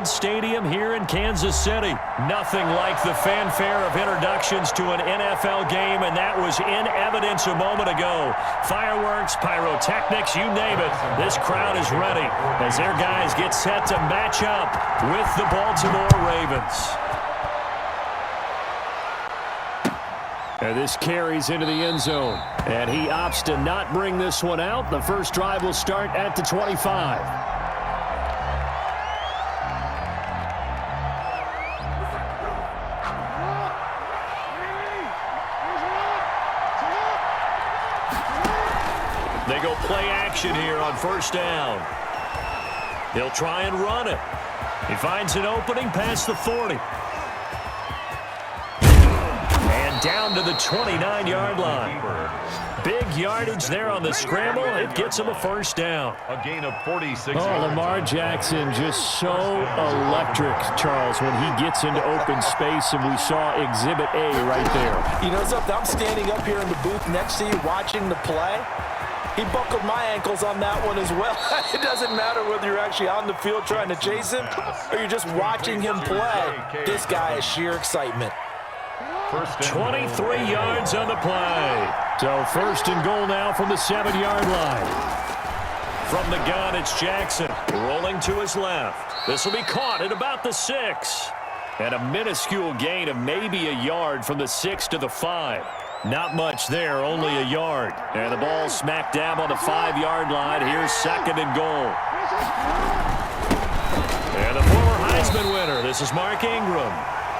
Arrowhead Stadium here in Kansas City. Nothing like the fanfare of introductions to an NFL game, and that was in evidence a moment ago. Fireworks, pyrotechnics, you name it. This crowd is ready as their guys get set to match up with the Baltimore Ravens. And this carries into the end zone, and he opts to not bring this one out. The first drive will start at the 25. They go play action here on first down. He'll try and run it. He finds an opening past the 40. And down to the 29-yard line. Big yardage there on the scramble. It gets him a first down. A gain of 46 yards. Lamar Jackson just so electric, Charles, when he gets into open space, and we saw Exhibit A right there. You know something? I'm standing up here in the booth next to you watching the play. He buckled my ankles on that one as well. It doesn't matter whether you're actually on the field trying to chase him or you're just watching him play. This guy is sheer excitement. 23 yards on the play. So first and goal now from the 7-yard line. From the gun, it's Jackson rolling to his left. This will be caught at about the 6. And a minuscule gain of maybe a yard from the 6 to the 5. Not much there, only a yard. And the ball smack dab on the 5-yard line. Here's second and goal. And the former Heisman winner, this is Mark Ingram.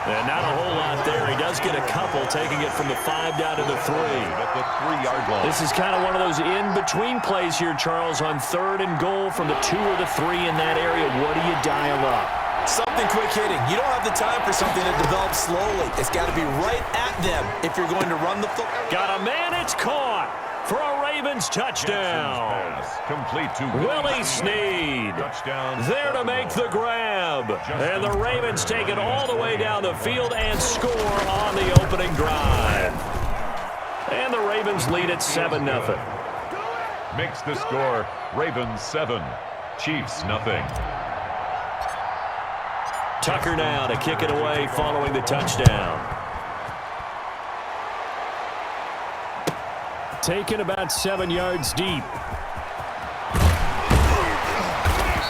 And not a whole lot there. He does get a couple, taking it from the 5 down to the 3. At the 3-yard line. This is kind of one of those in-between plays here, Charles, on third and goal from the 2 or the 3 in that area. What do you dial up? Something quick hitting. You don't have the time for something to develop slowly. It's got to be right at them if you're going to run the football. Got a man, it's caught for a Ravens touchdown. Complete to Willie Snead. Touchdown. There to make the grab. And the Ravens take it all the way down the field and score on the opening drive. And the Ravens lead at 7-0. Makes the score Ravens 7, Chiefs nothing. Tucker now to kick it away following the touchdown. Taken about 7 yards deep.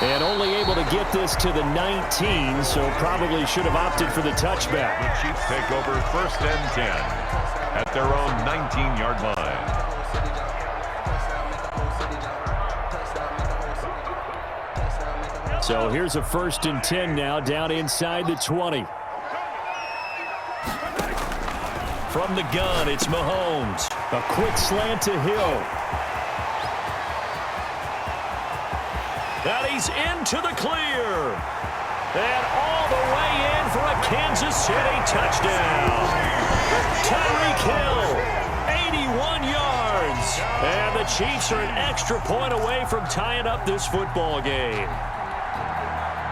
And only able to get this to the 19, so probably should have opted for the touchback. The Chiefs take over first and 10 at their own 19-yard line. So here's a first and 10 now, down inside the 20. From the gun, it's Mahomes. A quick slant to Hill. And he's into the clear. And all the way in for a Kansas City touchdown. Tyreek Hill, 81 yards. And the Chiefs are an extra point away from tying up this football game.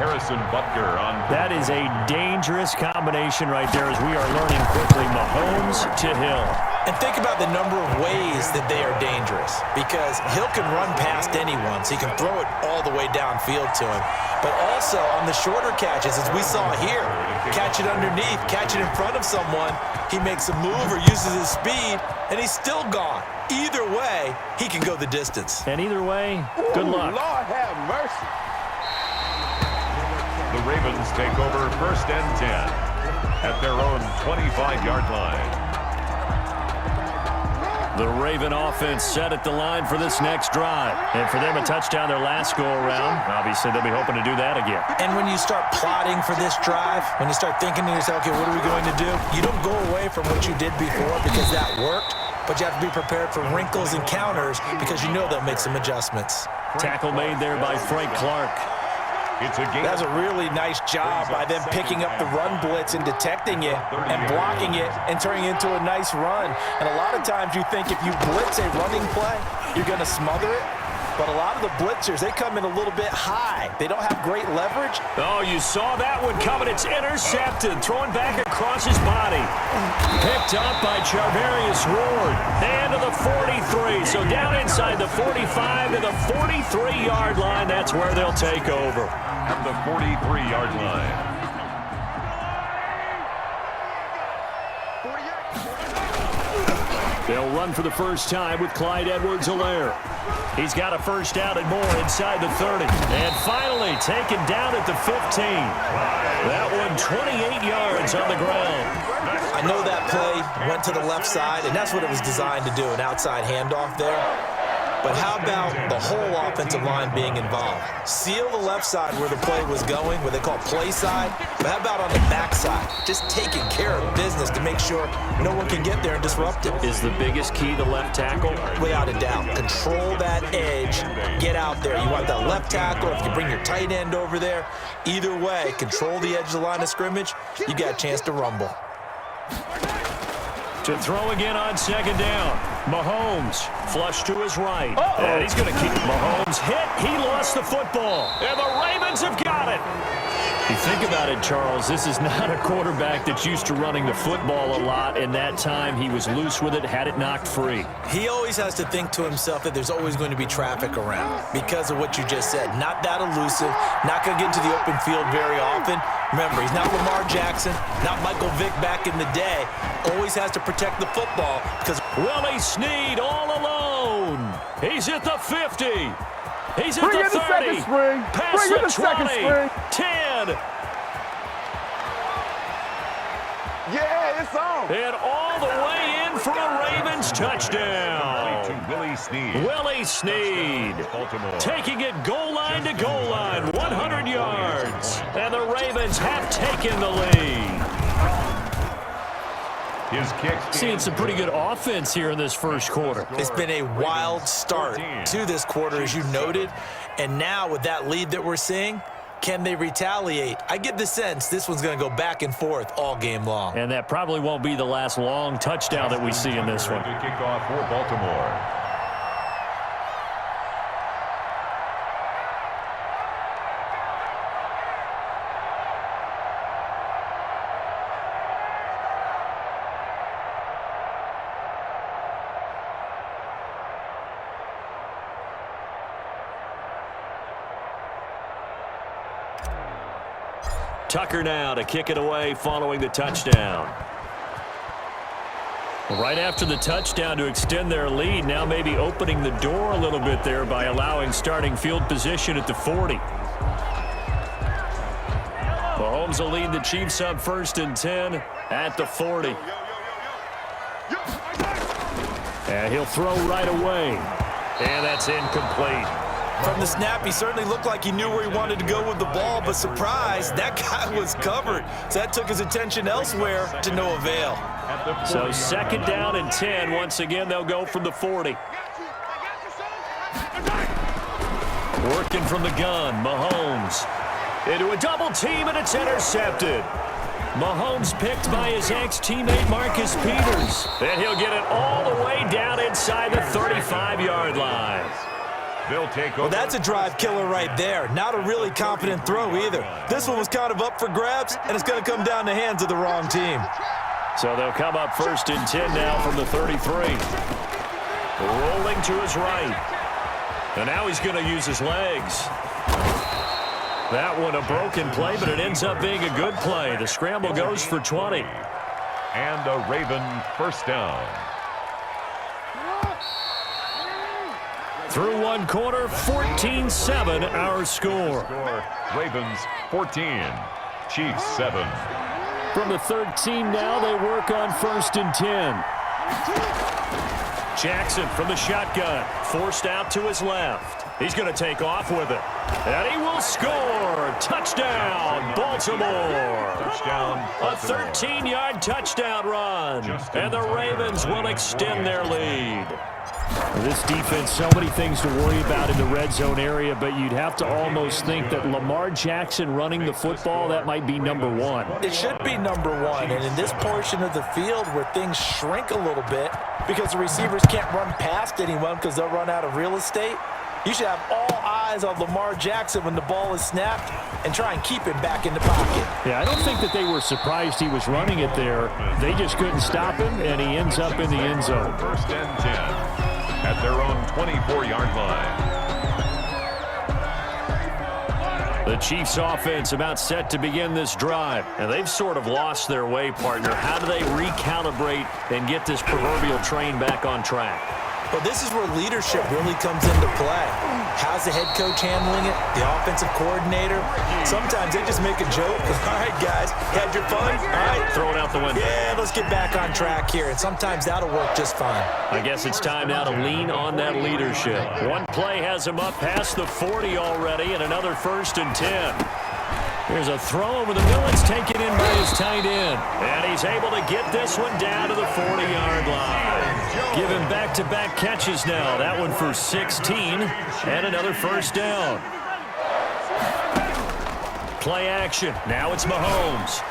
Harrison Butker on. That is a dangerous combination right there as we are learning quickly. Mahomes to Hill. And think about the number of ways that they are dangerous, because Hill can run past anyone, so he can throw it all the way downfield to him. But also on the shorter catches, as we saw here, catch it underneath, catch it in front of someone, he makes a move or uses his speed, and he's still gone. Either way, he can go the distance. And either way, good luck. Lord have mercy. The Ravens take over first and 10 at their own 25-yard line. The Raven offense set at the line for this next drive. And for them, a touchdown their last go-around. Obviously, they'll be hoping to do that again. And when you start plotting for this drive, when you start thinking to yourself, okay, what are we going to do? You don't go away from what you did before because that worked, but you have to be prepared for wrinkles and counters because you know they'll make some adjustments. Tackle made there by Frank Clark. It's a game. That's a really nice job by them picking up the run blitz and detecting it and blocking it and turning it into a nice run. And a lot of times you think if you blitz a running play, you're going to smother it. but a lot of the blitzers, they come in a little bit high. They don't have great leverage. Oh, you saw that one coming. It's intercepted. Throwing back across his body. Picked up by Charvarius Ward. And to the 43. So down inside the 45 to the 43-yard line. That's where they'll take over. At the 43-yard line. They'll run for the first time with Clyde Edwards-Helaire. He's got a first down and more inside the 30. And finally taken down at the 15. That one 28 yards on the ground. I know that play went to the left side, and that's what it was designed to do, an outside handoff there. But how about the whole offensive line being involved? Seal the left side where the play was going, what they call play side. But how about on the back side? Just taking care of business to make sure no one can get there and disrupt it. Is the biggest key the left tackle? Without a doubt. Control that edge. Get out there. You want that left tackle. If you bring your tight end over there, either way, control the edge of the line of scrimmage. You got a chance to rumble. To throw again on second down. Mahomes flush to his right. And he's going to keep Mahomes hit. He lost the football. And the Ravens have got it. You think about it, Charles, this is not a quarterback that's used to running the football a lot. In that time, he was loose with it, had it knocked free. He always has to think to himself that there's always going to be traffic around because of what you just said. Not that elusive, not going to get into the open field very often. Remember, he's not Lamar Jackson, not Michael Vick back in the day. Always has to protect the football because Willie Snead all alone. He's at the 50. He's at the 30. Past the 20. 10. Yeah, it's on. And all the way in for a Ravens touchdown. To Willie Snead. Willie Snead Baltimore. taking it goal line to goal line, 100 yards. And the Ravens have taken the lead. His kick. Seeing some pretty good offense here in this first quarter. it's been a wild start to this quarter, as you noted. And now with that lead that we're seeing, can they retaliate? I get the sense this one's going to go back and forth all game long. And that probably won't be the last long touchdown that we see in this one. Good kickoff for Baltimore. Tucker now to kick it away following the touchdown. Right after the touchdown to extend their lead, now maybe opening the door a little bit there by allowing starting field position at the 40. Mahomes will lead the Chiefs up 1st and 10 at the 40. And he'll throw right away. And that's incomplete. From the snap, he certainly looked like he knew where he wanted to go with the ball, but surprise, that guy was covered. So that took his attention elsewhere to no avail. So 2nd down and 10. Once again, they'll go from the 40. Working from the gun, Mahomes. Into a double team, and it's intercepted. Mahomes picked by his ex-teammate Marcus Peters. And he'll get it all the way down inside the 35-yard line. They'll take over. Well, that's a drive killer right there. Not a really confident throw either. This one was kind of up for grabs, and it's going to come down the hands of the wrong team. So they'll come up 1st and 10 now from the 33. Rolling to his right. And now he's going to use his legs. That one a broken play, but it ends up being a good play. The scramble goes for 20. And a Raven first down. Through one quarter, 14-7 our score. Ravens 14, Chiefs 7. From the 13 now, they work on 1st and 10. Jackson from the shotgun, forced out to his left. He's going to take off with it. And he will score. Touchdown, Baltimore. Touchdown, A 13-yard touchdown run. And the Ravens will extend their lead. This defense, so many things to worry about in the red zone area, but you'd have to almost think that Lamar Jackson running the football, that might be number one. It should be number one, and in this portion of the field where things shrink a little bit because the receivers can't run past anyone because they'll run out of real estate, You should have all eyes on Lamar Jackson when the ball is snapped and try and keep him back in the pocket. Yeah, I don't think that they were surprised he was running it there. They just couldn't stop him, and he ends up in the end zone. First and 10 at their own 24-yard line. The Chiefs offense about set to begin this drive. And they've sort of lost their way, partner. How do they recalibrate and get this proverbial train back on track? Well, this is where leadership really comes into play. How's the head coach handling it? The offensive coordinator? Sometimes they just make a joke. All right, guys, had your fun? All right. Throw it out the window. Yeah, let's get back on track here. And sometimes that'll work just fine. I guess it's time now to lean on that leadership. One play has him up past the 40 already, and another first and 10. Here's a throw over the middle. It's taken in by his tight end. And he's able to get this one down to the 40-yard line. Give him back-to-back catches now. That one for 16 and another first down. Play action. Now it's Mahomes.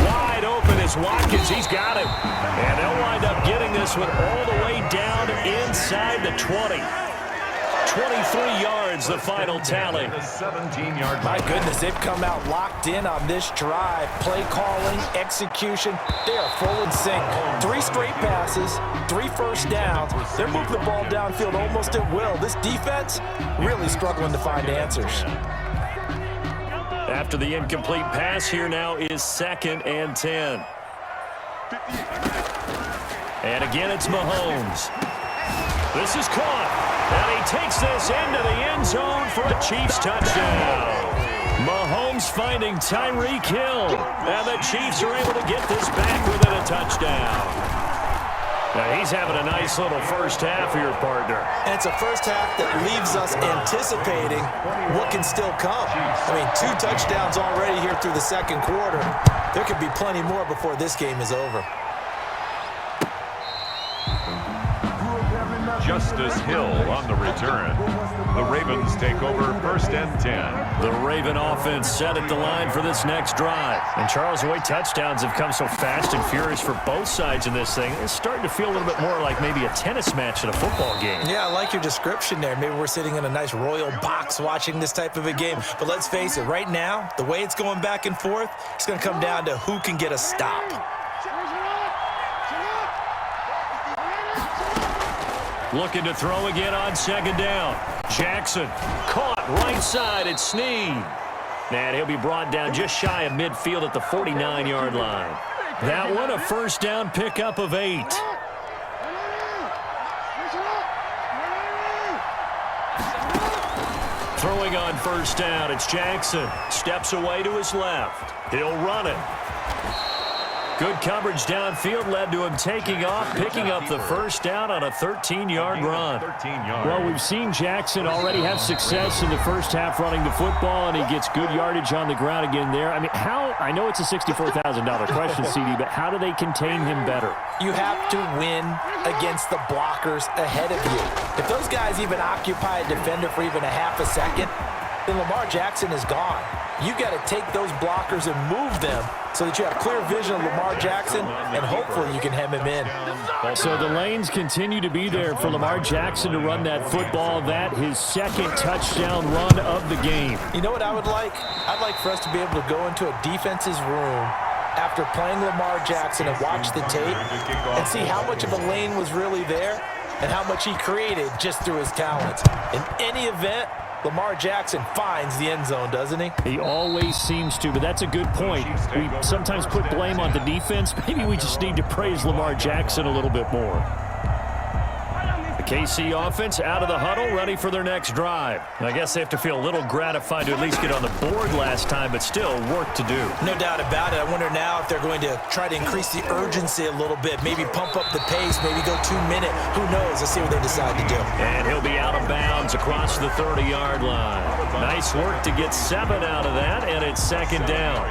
Wide open is Watkins. He's got him. And they'll wind up getting this one all the way down inside the 20. 23 yards, the final tally. The 17-yard line. My goodness, they've come out locked in on this drive. Play calling, execution, they are full in sync. 3 straight passes, 3 first downs. They're moving the ball downfield almost at will. This defense really struggling to find answers. After the incomplete pass, here now is 2nd and 10. And again, it's Mahomes. This is caught. And he takes this into the end zone for a Chiefs touchdown. Mahomes finding Tyreek Hill. And the Chiefs are able to get this back within a touchdown. Now he's having a nice little first half here, partner. And it's a first half that leaves us anticipating what can still come. I mean, 2 touchdowns already here through the second quarter. There could be plenty more before this game is over. Justice Hill on the return. The Ravens take over first and 10. The Raven offense set at the line for this next drive. And Charles, the way touchdowns have come so fast and furious for both sides in this thing, it's starting to feel a little bit more like maybe a tennis match at a football game. Yeah, I like your description there. Maybe we're sitting in a nice royal box watching this type of a game. But let's face it, right now, the way it's going back and forth, it's going to come down to who can get a stop. Looking to throw again on 2nd down. Jackson caught right side. It's Snead. And he'll be brought down just shy of midfield at the 49-yard line. That one a first down pickup of 8. Throwing on first down, it's Jackson. Steps away to his left. He'll run it. Good coverage downfield led to him taking off, picking up the first down on a 13-yard run. Well, we've seen Jackson already have success in the first half running the football, and he gets good yardage on the ground again there. I mean, I know it's a $64,000 question, CD, but how do they contain him better? You have to win against the blockers ahead of you. If those guys even occupy a defender for even a half a second, then Lamar Jackson is gone. You've got to take those blockers and move them so that you have clear vision of Lamar Jackson, and hopefully you can hem him in. So the lanes continue to be there for Lamar Jackson to run that football. That his 2nd touchdown run of the game. You know what I would like? I'd like for us to be able to go into a defense's room after playing Lamar Jackson and watch the tape and see how much of a lane was really there and how much he created just through his talents. In any event, Lamar Jackson finds the end zone, doesn't he? He always seems to, but that's a good point. We sometimes put blame on the defense. Maybe we just need to praise Lamar Jackson a little bit more. The KC offense out of the huddle, ready for their next drive. I guess they have to feel a little gratified to at least get on the board last time, but still work to do. No doubt about it. I wonder now if they're going to try to increase the urgency a little bit, maybe pump up the pace, maybe go 2-minute. Who knows? Let's see what they decide to do. And he'll be out of bounds across the 30-yard line. Nice work to get 7 out of that, and it's 2nd down.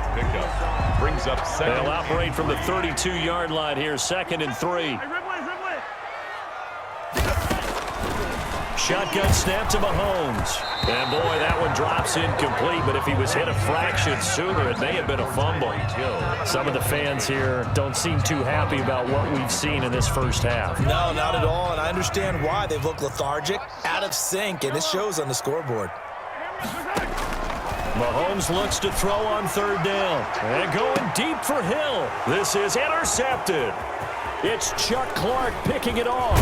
Brings up 2nd. They'll operate from the 32-yard line here, 2nd and 3. Shotgun snap to Mahomes. And, boy, that one drops incomplete, but if he was hit a fraction sooner, it may have been a fumble. Some of the fans here don't seem too happy about what we've seen in this first half. No, not at all, and I understand why. They've looked lethargic, out of sync, and it shows on the scoreboard. Mahomes looks to throw on third down. And going deep for Hill. This is intercepted. It's Chuck Clark picking it off.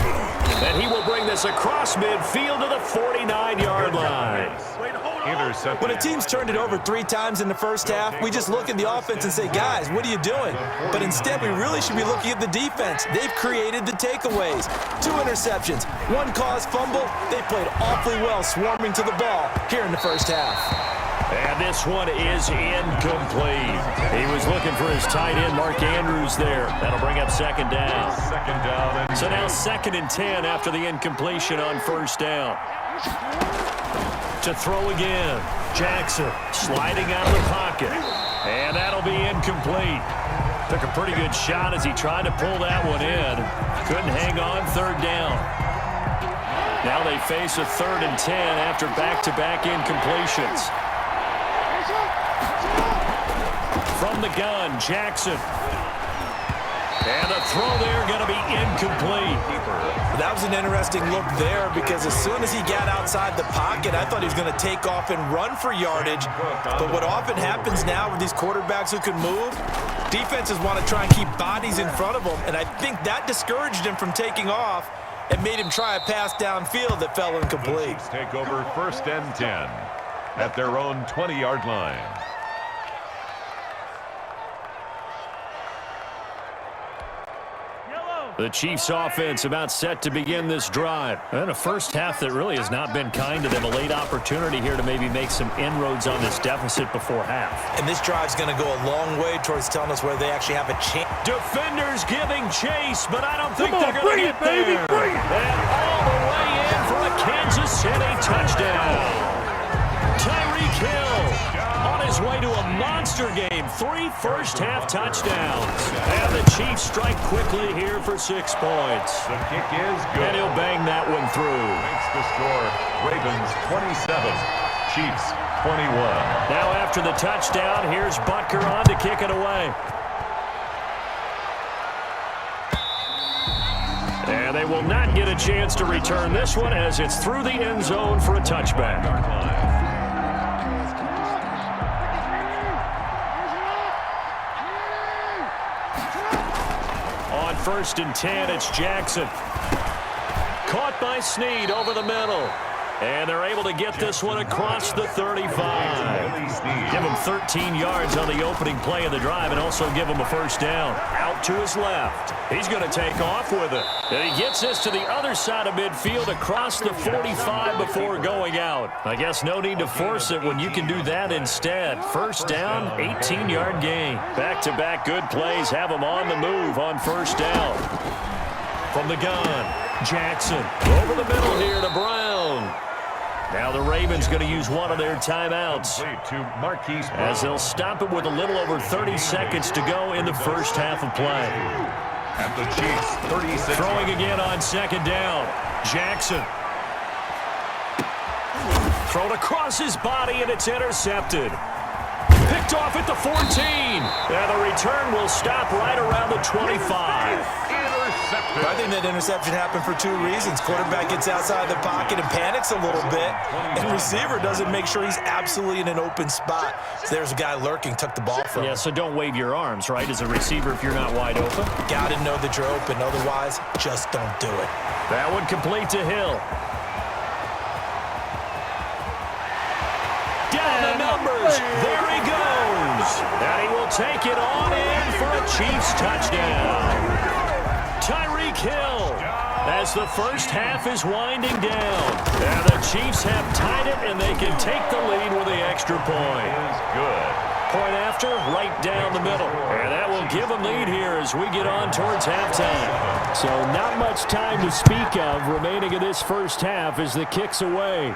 And he will bring this across midfield to the 49-yard line. Intercepted. When a team's turned it over 3 times in the first half, we just look at the offense and say, guys, what are you doing? But instead, we really should be looking at the defense. They've created the takeaways. 2 interceptions, 1 caused fumble. They played awfully well swarming to the ball here in the first half. And this one is incomplete. He was looking for his tight end, Mark Andrews, there. That'll bring up second down. Second down. So now 2nd and 10 after the incompletion on first down. To throw again. Jackson sliding out of the pocket. And that'll be incomplete. Took a pretty good shot as he tried to pull that one in. Couldn't hang on third down. Now they face a 3rd and 10 after back-to-back incompletions. From the gun, Jackson. And the throw there going to be incomplete. That was an interesting look there because as soon as he got outside the pocket, I thought he was going to take off and run for yardage. But what often happens now with these quarterbacks who can move, defenses want to try and keep bodies in front of them, and I think that discouraged him from taking off and made him try a pass downfield that fell incomplete. Take over 1st and 10 at their own 20-yard line. The Chiefs offense about set to begin this drive. And a first half that really has not been kind to them. A late opportunity here to maybe make some inroads on this deficit before half. And this drive's going to go a long way towards telling us where they actually have a chance. Defenders giving chase, but I don't think they're going to get there. And all the way in for a Kansas City touchdown. Tyreek Hill on his way to a monster game. 3 first-half touchdowns. And the Chiefs strike quickly here for 6 points. The kick is good. And he'll bang that one through. Makes the score Ravens 27, Chiefs 21. Now after the touchdown, here's Butker on to kick it away. And they will not get a chance to return this one as it's through the end zone for a touchback. On 1st and 10, it's Jackson. Caught by Snead over the middle. And they're able to get this one across the 35. Give him 13 yards on the opening play of the drive and also give him a first down. Out to his left. He's going to take off with it. And he gets this to the other side of midfield across the 45 before going out. I guess no need to force it when you can do that instead. First down, 18-yard gain. Back-to-back good plays have him on the move on first down. From the gun, Jackson over the middle here to Brown. Now the Ravens going to use one of their timeouts as they'll stop it with a little over 30 seconds to go in the first half of play. And the Chiefs 36. Throwing again on second down. Jackson. Thrown across his body and it's intercepted. Picked off at the 14. And the return will stop right around the 25. I think that interception happened for 2 reasons. Quarterback gets outside the pocket and panics a little bit, and receiver doesn't make sure he's absolutely in an open spot. So there's a guy lurking, took the ball from him. Yeah, so don't wave your arms, right, as a receiver if you're not wide open. Got to know that you're open. Otherwise, just don't do it. That one complete to Hill. Down the numbers. There he goes. And he will take it on in for a Chiefs touchdown. Tyreek Hill as the first half is winding down. And the Chiefs have tied it, and they can take the lead with the extra point. Good. Point after, right down the middle. And that will give them lead here as we get on towards halftime. So not much time to speak of remaining in this first half as the kick's away.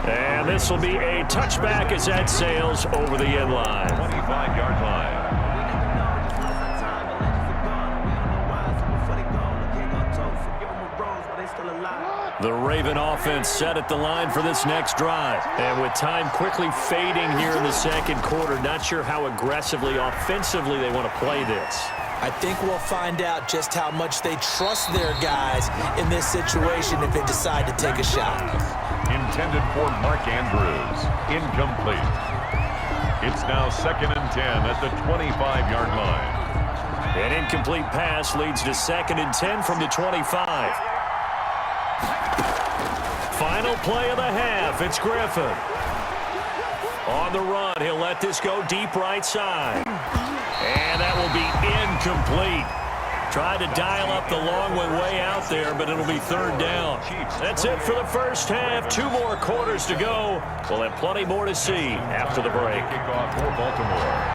And this will be a touchback as that sails over the end line. 25-yard line. The Raven offense set at the line for this next drive. And with time quickly fading here in the second quarter, not sure how aggressively, offensively they want to play this. I think we'll find out just how much they trust their guys in this situation if they decide to take a shot. Intended for Mark Andrews. Incomplete. It's now 2nd and 10 at the 25-yard line. An incomplete pass leads to 2nd and 10 from the 25. Final play of the half. It's Griffin. On the run, he'll let this go deep right side. And that will be incomplete. Tried to dial up the long way out there, but it'll be 3rd down. That's it for the first half. 2 more quarters to go. We'll have plenty more to see after the break. Kickoff for Baltimore.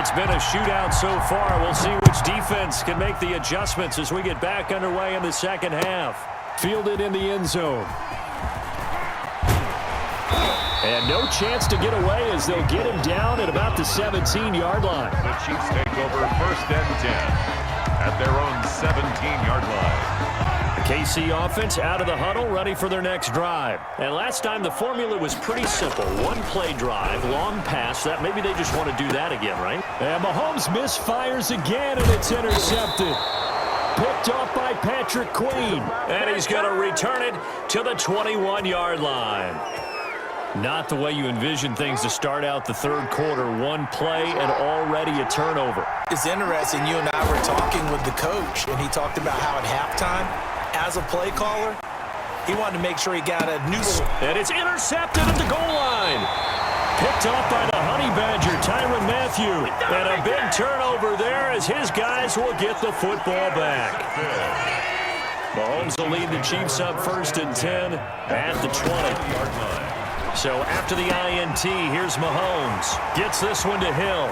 It's been a shootout so far. We'll see which defense can make the adjustments as we get back underway in the second half. Fielded in the end zone. And no chance to get away as they'll get him down at about the 17-yard line. The Chiefs take over 1st and 10 at their own 17-yard line. The KC offense out of the huddle, ready for their next drive. And last time the formula was pretty simple. 1-play drive, long pass. That maybe they just want to do that again, right? And Mahomes misfires again, and it's intercepted. Picked off by Patrick Queen. And he's going to return it to the 21-yard line. Not the way you envision things to start out the third quarter. 1 play and already a turnover. It's interesting. You and I were talking with the coach, and he talked about how at halftime, as a play caller, he wanted to make sure he got a new... And it's intercepted at the goal line. Picked off by the Honey Badger, Tyrann Mathieu. And a big turnover there as his guys will get the football back. Mahomes will lead the Chiefs up 1st and 10 at the 20-yard line. So after the INT, here's Mahomes. Gets this one to Hill.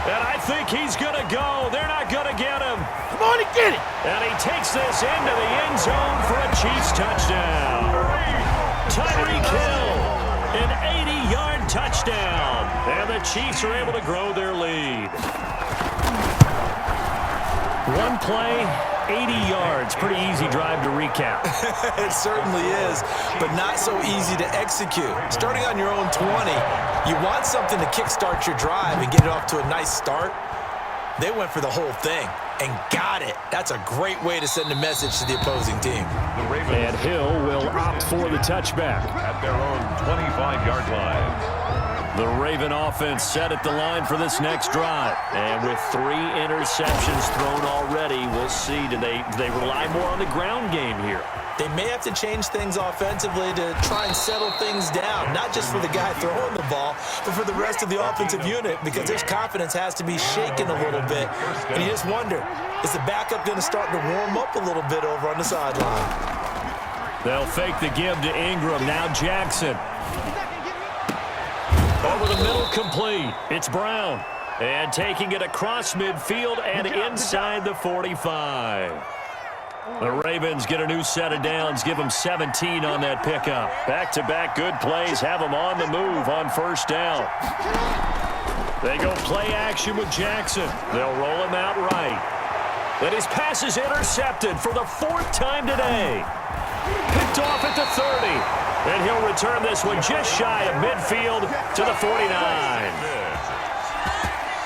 And I think he's going to go. They're not going to get him. Come on and get it. And he takes this into the end zone for a Chiefs touchdown. Tyreek Hill, an 80-yard touchdown. And the Chiefs are able to grow their lead. 1 play, 80 yards. Pretty easy drive to recap. It certainly is, but not so easy to execute. Starting on your own 20, you want something to kickstart your drive and get it off to a nice start. They went for the whole thing and got it. That's a great way to send a message to the opposing team. And Hill will opt for the touchback. At their own 25-yard line. The Raven offense set at the line for this next drive. And with 3 interceptions thrown already, we'll see. Do they rely more on the ground game here? They may have to change things offensively to try and settle things down, not just for the guy throwing the ball, but for the rest of the offensive unit, because his confidence has to be shaken a little bit. And you just wonder, is the backup going to start to warm up a little bit over on the sideline? They'll fake the give to Ingram. Now Jackson. Over the middle, complete. It's Brown. And taking it across midfield and inside the 45. The Ravens get a new set of downs, give them 17 on that pickup. Back-to-back good plays, have them on the move on 1st down. They go play action with Jackson. They'll roll him out right. But his pass is intercepted for the 4th time today. Picked off at the 30. And he'll return this one just shy of midfield to the 49.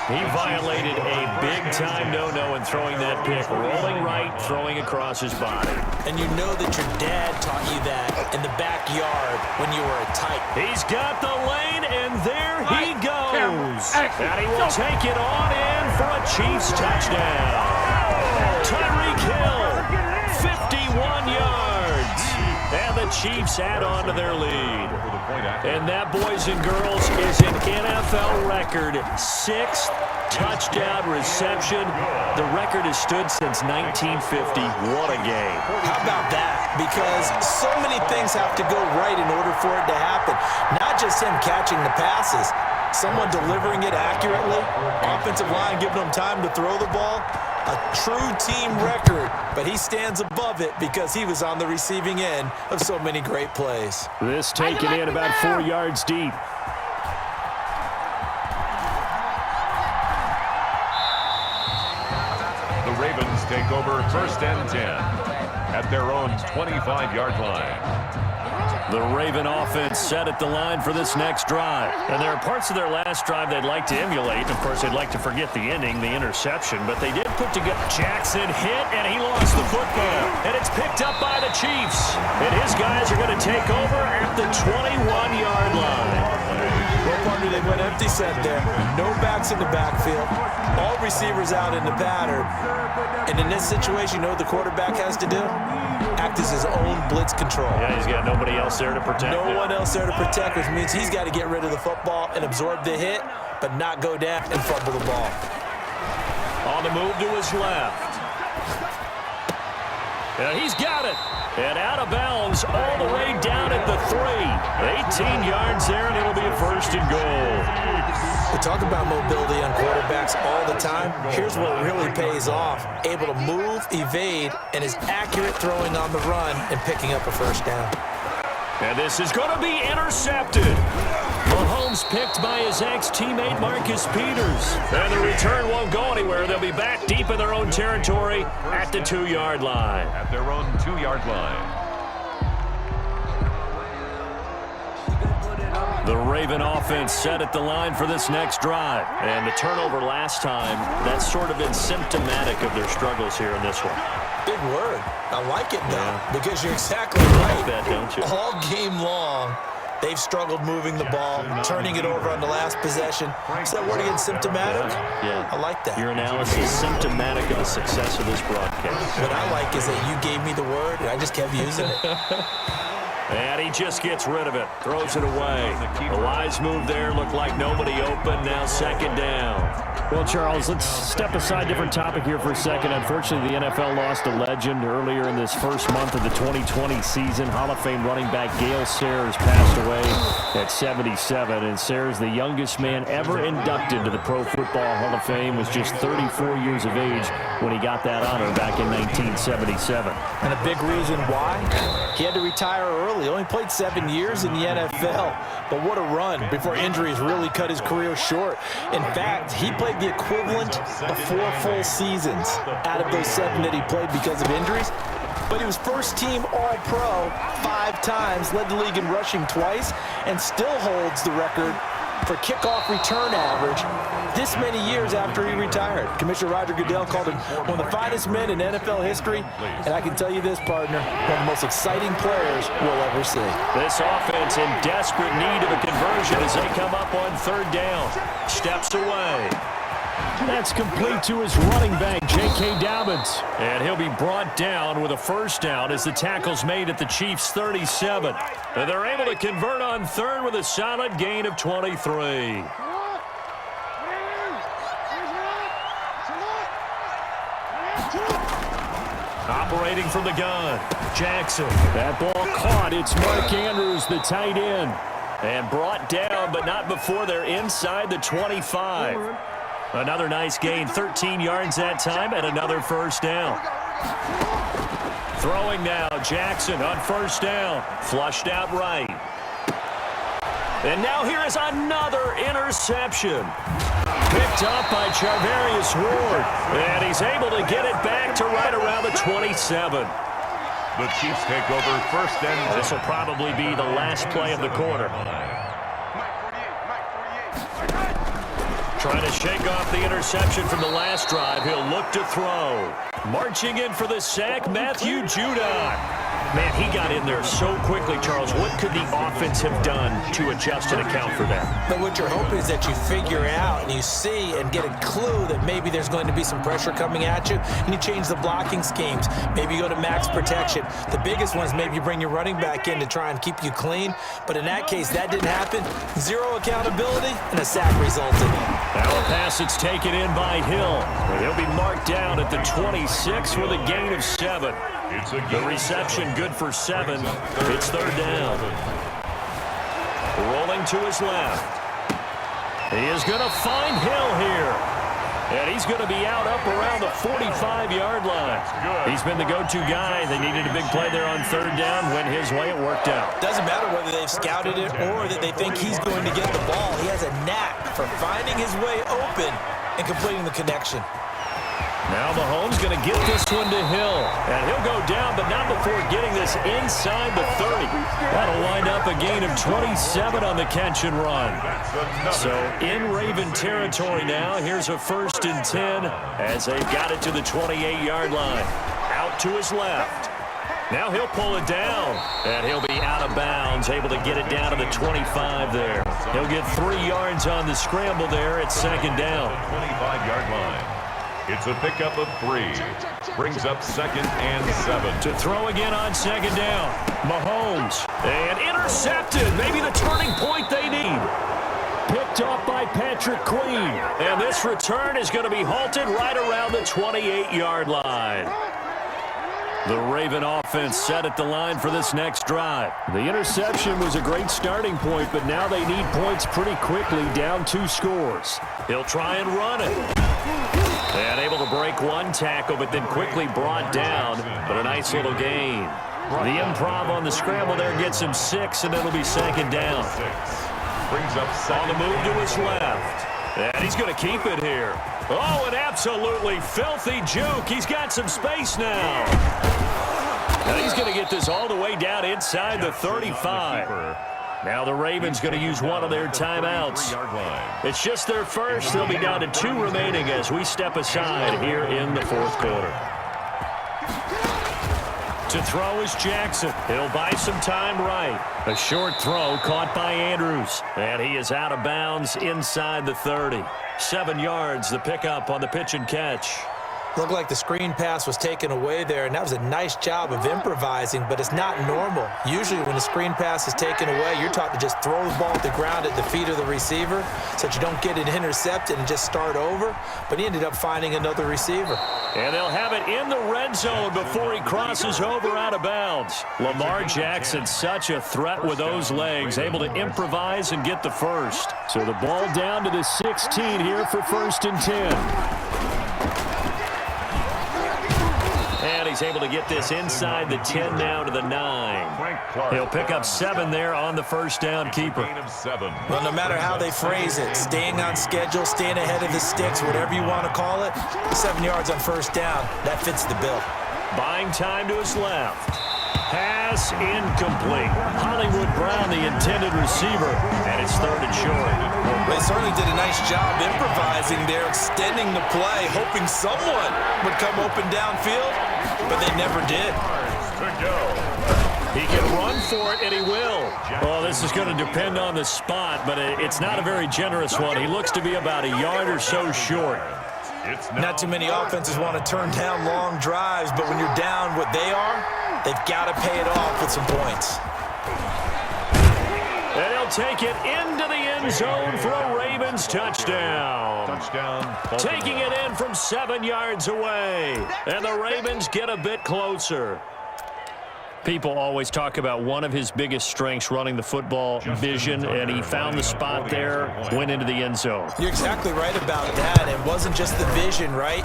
He violated a big-time no-no in throwing that pick. Rolling right, throwing across his body. And you know that your dad taught you that in the backyard when you were a tight. He's got the lane, and there he goes. And he will take it on in for a Chiefs touchdown. Tyreek Hill, 51 yards. And the Chiefs add on to their lead. And that, boys and girls, is an NFL record 6th touchdown reception. The record has stood since 1950. What a game. How about that? Because so many things have to go right in order for it to happen. Not just him catching the passes, someone delivering it accurately, offensive line giving them time to throw the ball. A true team record, but he stands above it because he was on the receiving end of so many great plays. This taken in about 4 yards deep. The Ravens take over 1st and 10 at their own 25-yard line. The Raven offense set at the line for this next drive. And there are parts of their last drive they'd like to emulate. Of course, they'd like to forget the ending, the interception. But they did put together. Jackson hit, and he lost the football. And it's picked up by the Chiefs. And his guys are going to take over at the 21-yard line. Well, partner, they went empty set there. No backs in the backfield. All receivers out in the pattern. And in this situation, you know what the quarterback has to do? Act as his own blitz control. Yeah, he's got nobody else there to protect. No one else there to protect, which means he's got to get rid of the football and absorb the hit, but not go down and fumble the ball. On the move to his left. And he's got it. And out of bounds all the way down at the 3. 18 yards there, and it'll be a 1st and goal. We talk about mobility on quarterbacks all the time. Here's what really pays off. Able to move, evade, and is accurate throwing on the run and picking up a 1st down. And this is going to be intercepted. Mahomes picked by his ex-teammate Marcus Peters. And the return won't go anywhere. They'll be back deep in their own territory at the 2-yard line. At their own 2-yard line. The Raven offense set at the line for this next drive. And the turnover last time, that's sort of been symptomatic of their struggles here in this one. Big word. I like it, though, because you're exactly You right. like that, don't you? All game long, they've struggled moving the ball, turning it over on the last possession. Is that word again, symptomatic? Yeah. I like that. Your analysis is symptomatic of the success of this broadcast. What I like is that you gave me the word, and I just kept using it. And he just gets rid of it, throws it away. A wise move there, looked like nobody open, now 2nd down. Well, Charles, let's step aside, different topic here for a second. Unfortunately, the NFL lost a legend earlier in this first month of the 2020 season. Hall of Fame running back Gale Sayers passed away at 77. And Sayers, the youngest man ever inducted to the Pro Football Hall of Fame, was just 34 years of age when he got that honor back in 1977. And a big reason why? He had to retire early. He only played 7 years in the NFL. But what a run before injuries really cut his career short. In fact, he played the equivalent of 4 full seasons out of those 7 that he played because of injuries. But he was first-team All-Pro 5 times, led the league in rushing twice, and still holds the record for kickoff return average this many years after he retired. Commissioner Roger Goodell called him one of the finest men in NFL history, and I can tell you this, partner, one of the most exciting players we'll ever see. This offense in desperate need of a conversion as they come up on 3rd down. Steps away. That's complete to his running back, J.K. Dobbins. And he'll be brought down with a 1st down as the tackle's made at the Chiefs' 37. And they're able to convert on 3rd with a solid gain of 23. Operating from the gun, Jackson. That ball caught. It's Mark Andrews, the tight end. And brought down, but not before they're inside the 25. Another nice gain, 13 yards that time, and another 1st down. Throwing now, Jackson on 1st down. Flushed out right. And now here is another interception. Picked up by Charvarius Ward. And he's able to get it back to right around the 27. The Chiefs take over 1st and 10. This will probably be the last play of the quarter. Trying to shake off the interception from the last drive. He'll look to throw. Marching in for the sack, Matthew Judon. Man, he got in there so quickly, Charles. What could the offense have done to adjust and account for that? But what you're hoping is that you figure out and you see and get a clue that maybe there's going to be some pressure coming at you, and you change the blocking schemes. Maybe you go to max protection. The biggest one is maybe you bring your running back in to try and keep you clean. But in that case, that didn't happen. 0 accountability, and a sack resulted. Now a pass that's taken in by Hill. He'll be marked down at the 26 with a gain of 7. The reception good for 7. It's 3rd down. Rolling to his left. He is going to find Hill here. And he's going to be out up around the 45-yard line. He's been the go-to guy. They needed a big play there on 3rd down. Went his way. It worked out. Doesn't matter whether they've scouted it or that they think he's going to get the ball. He has a knack for finding his way open and completing the connection. Now Mahomes going to get this one to Hill. And he'll go down, but not before getting this inside the 30. That'll wind up a gain of 27 on the catch and run. So in Raven territory now, here's a 1st and 10 as they've got it to the 28-yard line. Out to his left. Now he'll pull it down, and he'll be out of bounds, able to get it down to the 25 there. He'll get 3 yards on the scramble there at 2nd down. 25-yard line. It's a pickup of 3. Brings up 2nd and 7. To throw again on 2nd down. Mahomes. And intercepted. Maybe the turning point they need. Picked off by Patrick Queen. And this return is going to be halted right around the 28-yard line. The Raven offense set at the line for this next drive. The interception was a great starting point, but now they need points pretty quickly, down 2 scores. He'll try and run it. And able to break 1 tackle, but then quickly brought down. But a nice little gain. The improv on the scramble there gets him 6, and it'll be 2nd down. Brings up 2nd on the move to his left. And he's going to keep it here. Oh, an absolutely filthy juke. He's got some space now. And he's going to get this all the way down inside the 35. Now the Ravens going to use one of their timeouts. It's just their first. They'll be down to 2 remaining as we step aside here in the 4th quarter. To throw is Jackson. He'll buy some time right. A short throw caught by Andrews. And he is out of bounds inside the 30. 7 yards, the pickup on the pitch and catch. Looked like the screen pass was taken away there, and that was a nice job of improvising, but it's not normal. Usually when the screen pass is taken away, you're taught to just throw the ball at the ground at the feet of the receiver so that you don't get it intercepted and just start over, but he ended up finding another receiver. And they'll have it in the red zone before he crosses over out of bounds. Lamar Jackson, such a threat with those legs, able to improvise and get the first. So the ball down to the 16 here for 1st and 10. And he's able to get this inside the 10 now to the 9. He'll pick up 7 there on the 1st down keeper. Well, no matter how they phrase it, staying on schedule, staying ahead of the sticks, whatever you want to call it, 7 yards on 1st down, that fits the bill. Buying time to his left. Pass incomplete. Hollywood Brown, the intended receiver, and it's 3rd and short. They certainly did a nice job improvising there, extending the play, hoping someone would come open downfield, but they never did. He can run for it, and he will. Well, this is going to depend on the spot, but it's not a very generous one. He looks to be about a yard or so short. Not too many offenses want to turn down long drives, but when you're down what they are, they've got to pay it off with some points. And he'll take it into the end zone for a Ravens touchdown. Taking it in from 7 yards away. And the Ravens get a bit closer. People always talk about one of his biggest strengths running the football, vision, and he found the spot there, went into the end zone. You're exactly right about that. It wasn't just the vision, right?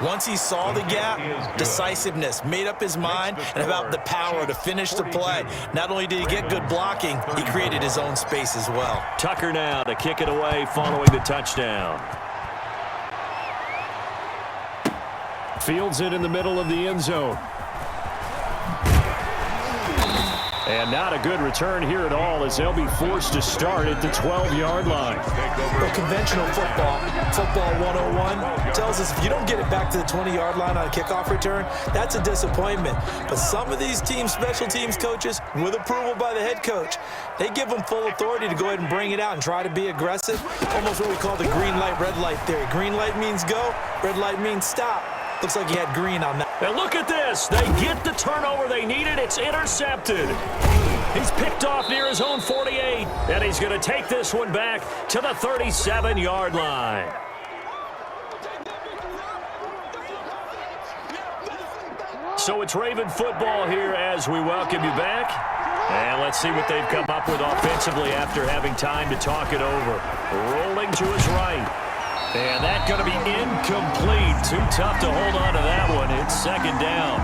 Once he saw the gap, decisiveness, made up his mind, and about the power to finish the play. Not only did he get good blocking, he created his own space as well. Tucker now to kick it away following the touchdown. Fields it in the middle of the end zone. And not a good return here at all as they'll be forced to start at the 12-yard line. Well, conventional football 101, tells us if you don't get it back to the 20-yard line on a kickoff return, that's a disappointment. But some of these teams, special teams coaches, with approval by the head coach, they give them full authority to go ahead and bring it out and try to be aggressive. Almost what we call the green light, red light theory. Green light means go, red light means stop. Looks like he had green on that. And look at this. They get the turnover they needed. It's intercepted. He's picked off near his own 48. And he's going to take this one back to the 37-yard line. So it's Raven football here as we welcome you back. And let's see what they've come up with offensively after having time to talk it over. Rolling to his right. And that's going to be incomplete. Too tough to hold on to that one. It's 2nd down.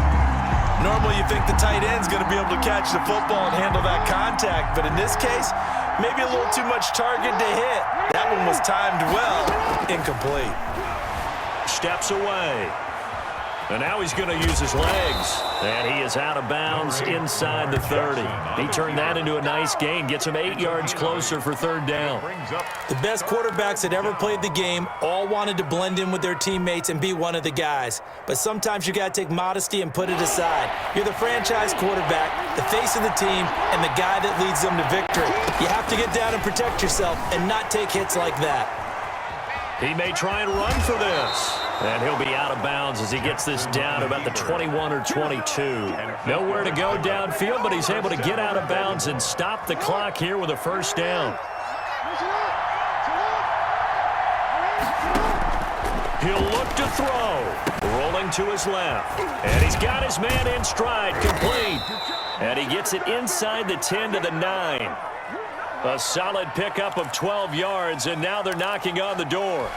Normally you think the tight end's going to be able to catch the football and handle that contact. But in this case, maybe a little too much target to hit. That one was timed well. Incomplete. Steps away. And now he's going to use his legs. And he is out of bounds inside the 30. He turned that into a nice gain. Gets him 8 yards closer for third down. The best quarterbacks that ever played the game all wanted to blend in with their teammates and be one of the guys. But sometimes you got to take modesty and put it aside. You're the franchise quarterback, the face of the team, and the guy that leads them to victory. You have to get down and protect yourself and not take hits like that. He may try and run for this. And he'll be out of bounds as he gets this down about the 21 or 22. Nowhere to go downfield, but he's able to get out of bounds and stop the clock here with a first down. He'll look to throw. Rolling to his left. And he's got his man in stride, complete. And he gets it inside the 10 to the 9. A solid pickup of 12 yards, and now they're knocking on the door.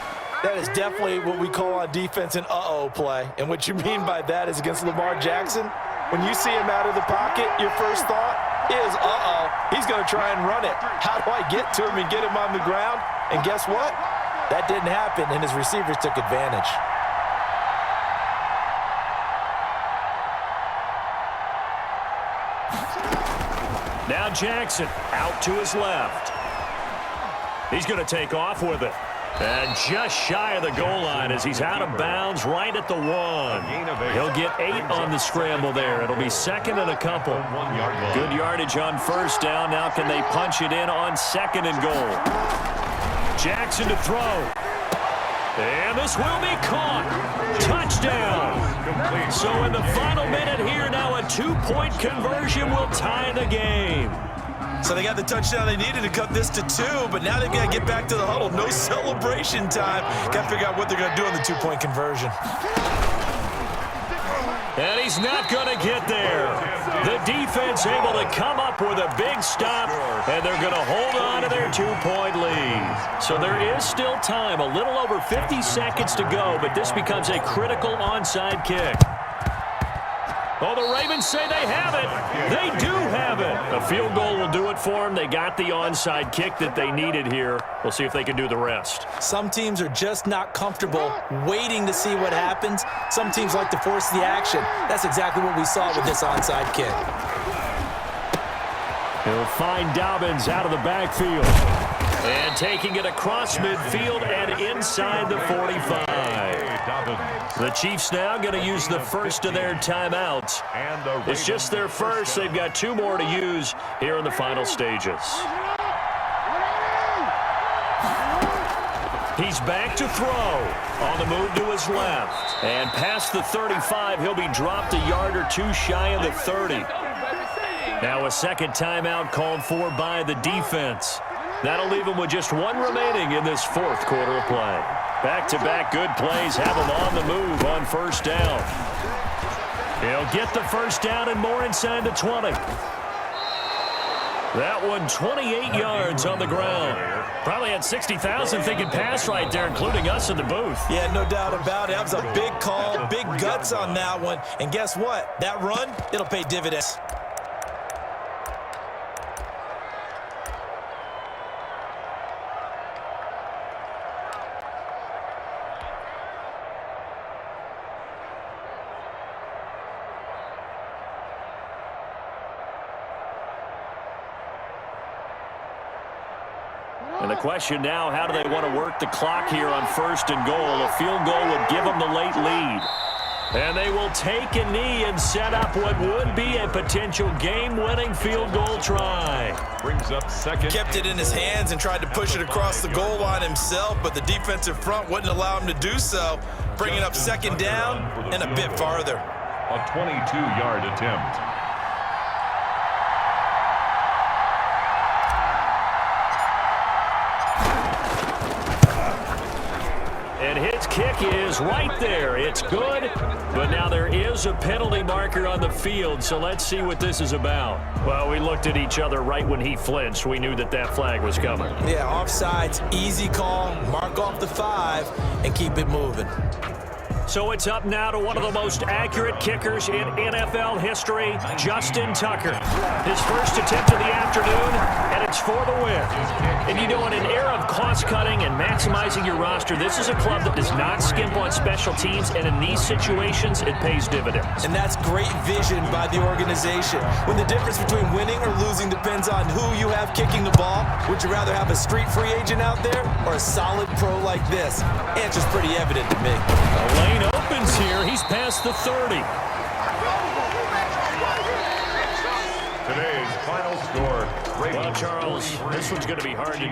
That is definitely what we call on defense an uh-oh play. And what you mean by that is against Lamar Jackson, when you see him out of the pocket, your first thought is, uh-oh, he's going to try and run it. How do I get to him and get him on the ground? And guess what? That didn't happen, and his receivers took advantage. Now Jackson out to his left. He's going to take off with it. And just shy of the goal line as he's out of bounds right at the 1. He'll get 8 on the scramble there. It'll be second and a couple. Good yardage on first down. Now can they punch it in on second and goal? Jackson to throw. And this will be caught. Touchdown. So in the final minute here, now a 2-point conversion will tie the game. So they got the touchdown they needed to cut this to 2, but now they've got to get back to the huddle. No celebration time. Got to figure out what they're going to do on the 2-point conversion. And he's not going to get there. The defense able to come up with a big stop, and they're going to hold on to their 2-point lead. So there is still time, a little over 50 seconds to go, but this becomes a critical onside kick. Oh, the Ravens say they have it. They do have it. A field goal will do it for them. They got the onside kick that they needed here. We'll see if they can do the rest. Some teams are just not comfortable waiting to see what happens. Some teams like to force the action. That's exactly what we saw with this onside kick. He'll find Dobbins out of the backfield. And taking it across midfield and inside the 45. The Chiefs now going to use the first of their timeouts. It's just their first. They've got 2 more to use here in the final stages. He's back to throw. On the move to his left. And past the 35, he'll be dropped a yard or 2 shy of the 30. Now a second timeout called for by the defense. That'll leave him with just 1 remaining in this 4th quarter of play. Back-to-back good plays have him on the move on first down. He'll get the first down and more inside the 20. That one 28 yards on the ground. Probably had 60,000 thinking pass right there, including us in the booth. Yeah, no doubt about it. That was a big call, big guts on that one. And guess what? That run, it'll pay dividends. And the question now, how do they want to work the clock here on first and goal? A field goal would give them the late lead. And they will take a knee and set up what would be a potential game-winning field goal try. Brings up second. Kept it in his hands and tried to push it across the goal line himself, but the defensive front wouldn't allow him to do so. Bringing up second down and a bit farther. A 22-yard attempt. And his kick is right there. It's good, but now there is a penalty marker on the field, so let's see what this is about. Well, we looked at each other right when he flinched. We knew that that flag was coming. Yeah, offsides, easy call, mark off the 5, and keep it moving. So it's up now to one of the most accurate kickers in NFL history, Justin Tucker. His first attempt of the afternoon, and it's for the win. And you know, in an era of cost-cutting and maximizing your roster, this is a club that does not skimp on special teams, and in these situations, it pays dividends. And that's great vision by the organization. When the difference between winning or losing depends on who you have kicking the ball, would you rather have a street free agent out there or a solid pro like this? Answer's pretty evident to me. The lane opens here. He's past the 30. Today's final score. Well, Charles, this one's going to be hard to